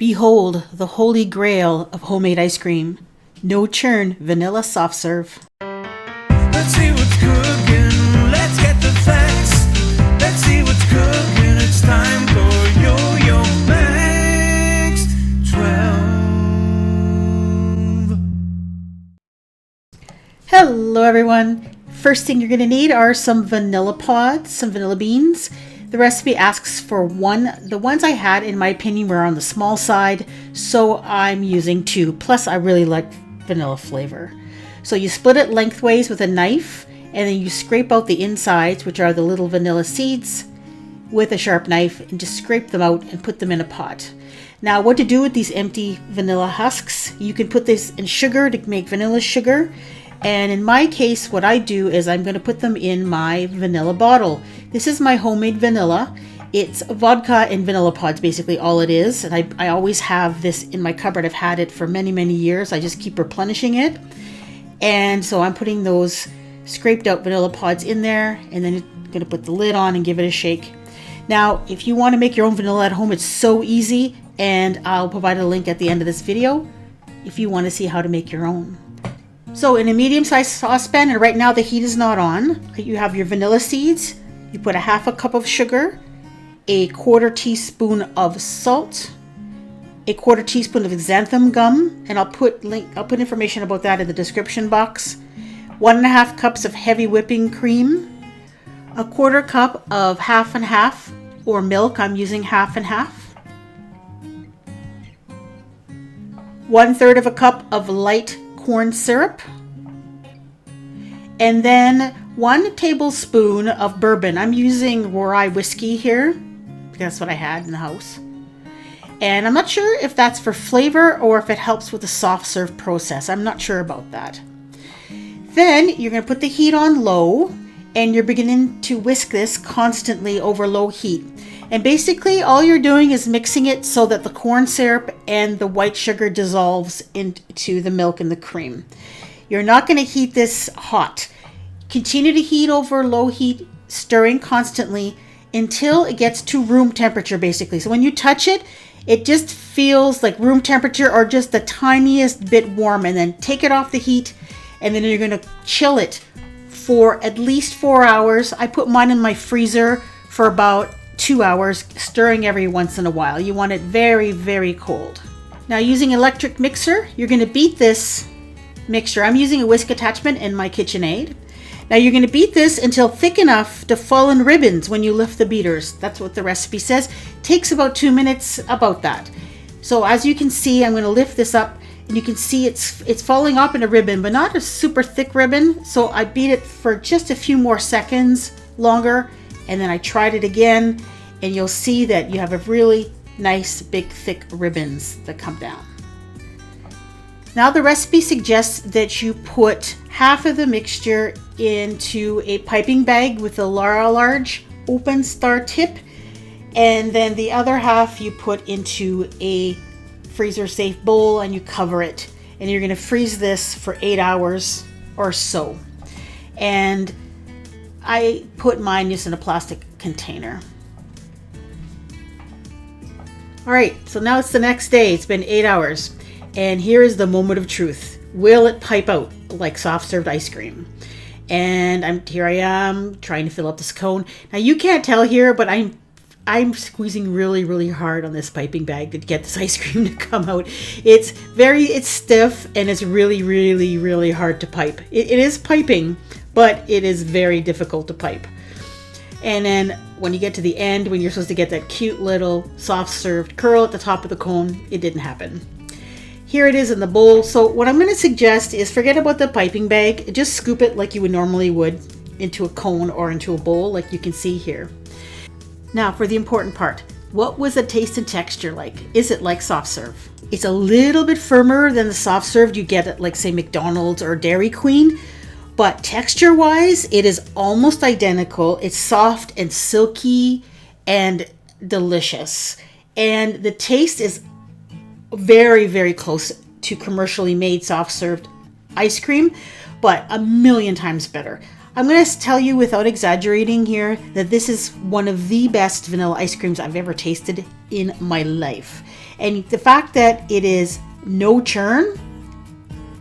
Behold the holy grail of homemade ice cream. No churn vanilla soft serve. Let's see what's cooking. Let's get the facts. Let's see what's cooking. It's time for Yo-Yo Max 12. Hello everyone. First thing you're going to need are some vanilla pods, some vanilla beans. The recipe asks for one. The ones I had, in my opinion, were on the small side, so I'm using 2. Plus, I really like vanilla flavor. So you split it lengthways with a knife, and then you scrape out the insides, which are the little vanilla seeds, with a sharp knife, and just scrape them out and put them in a pot. Now, what to do with these empty vanilla husks? You can put this in sugar to make vanilla sugar. And in my case, what I do is I'm going to put them in my vanilla bottle. This is my homemade vanilla. It's vodka and vanilla pods, basically all it is. And I always have this in my cupboard. I've had it for many, many years. I just keep replenishing it. And so I'm putting those scraped out vanilla pods in there, and then I'm going to put the lid on and give it a shake. Now, if you want to make your own vanilla at home, it's so easy. And I'll provide a link at the end of this video if you want to see how to make your own. So in a medium-sized saucepan, and right now the heat is not on, you have your vanilla seeds. You put a half a cup of sugar, a 1/4 teaspoon of salt, a 1/4 teaspoon of xantham gum, and I'll put information about that in the description box. 1.5 cups of heavy whipping cream, a 1/4 cup of half and half or milk. I'm using half and half. 1/3 of a cup of light corn syrup, and then 1 tablespoon of bourbon. I'm using rye whiskey here because that's what I had in the house, and I'm not sure if that's for flavor or if it helps with the soft serve process. I'm not sure about that. Then you're going to put the heat on low, and you're beginning to whisk this constantly over low heat. And basically all you're doing is mixing it so that the corn syrup and the white sugar dissolves into the milk and the cream. You're not going to heat this hot. Continue to heat over low heat, stirring constantly until it gets to room temperature, basically. So when you touch it, it just feels like room temperature or just the tiniest bit warm, and then take it off the heat, and then you're going to chill it for at least 4 hours. I put mine in my freezer for about 2 hours, stirring every once in a while. You want it very, very cold. Now, using electric mixer, you're going to beat this mixture. I'm using a whisk attachment in my KitchenAid. Now you're going to beat this until thick enough to fall in ribbons when you lift the beaters. That's what the recipe says. Takes about 2 minutes, about that. So as you can see, I'm going to lift this up, and you can see it's falling off in a ribbon, but not a super thick ribbon. So I beat it for just a few more seconds longer, and then I tried it again, and you'll see that you have a really nice big thick ribbons that come down. Now the recipe suggests that you put half of the mixture into a piping bag with a large open star tip, and then the other half you put into a freezer safe bowl and you cover it, and you're going to freeze this for 8 hours or so. And I put mine just in a plastic container. All right, so now it's the next day. It's been 8 hours, and here is the moment of truth. Will it pipe out like soft served ice cream? And here I am trying to fill up this cone. Now you can't tell here, but I'm squeezing really, really hard on this piping bag to get this ice cream to come out. It's stiff, and it's really, really, really hard to pipe. It is piping, but it is very difficult to pipe. And then when you get to the end, when you're supposed to get that cute little soft served curl at the top of the cone, it didn't happen. Here it is in the bowl. So what I'm going to suggest is forget about the piping bag. Just scoop it like you would into a cone or into a bowl, like you can see here. Now for the important part. What was the taste and texture like? Is it like soft serve? It's a little bit firmer than the soft serve you get at, like, say, McDonald's or Dairy Queen. But texture-wise, it is almost identical. It's soft and silky and delicious. And the taste is very, very close to commercially made soft-served ice cream, but a million times better. I'm going to tell you without exaggerating here that this is one of the best vanilla ice creams I've ever tasted in my life. And the fact that it is no churn,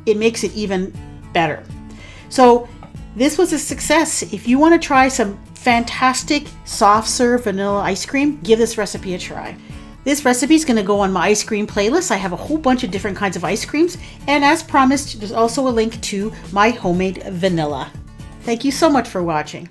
it makes it even better. So this was a success. If you want to try some fantastic soft serve vanilla ice cream, give this recipe a try. This recipe is going to go on my ice cream playlist. I have a whole bunch of different kinds of ice creams. And as promised, there's also a link to my homemade vanilla. Thank you so much for watching.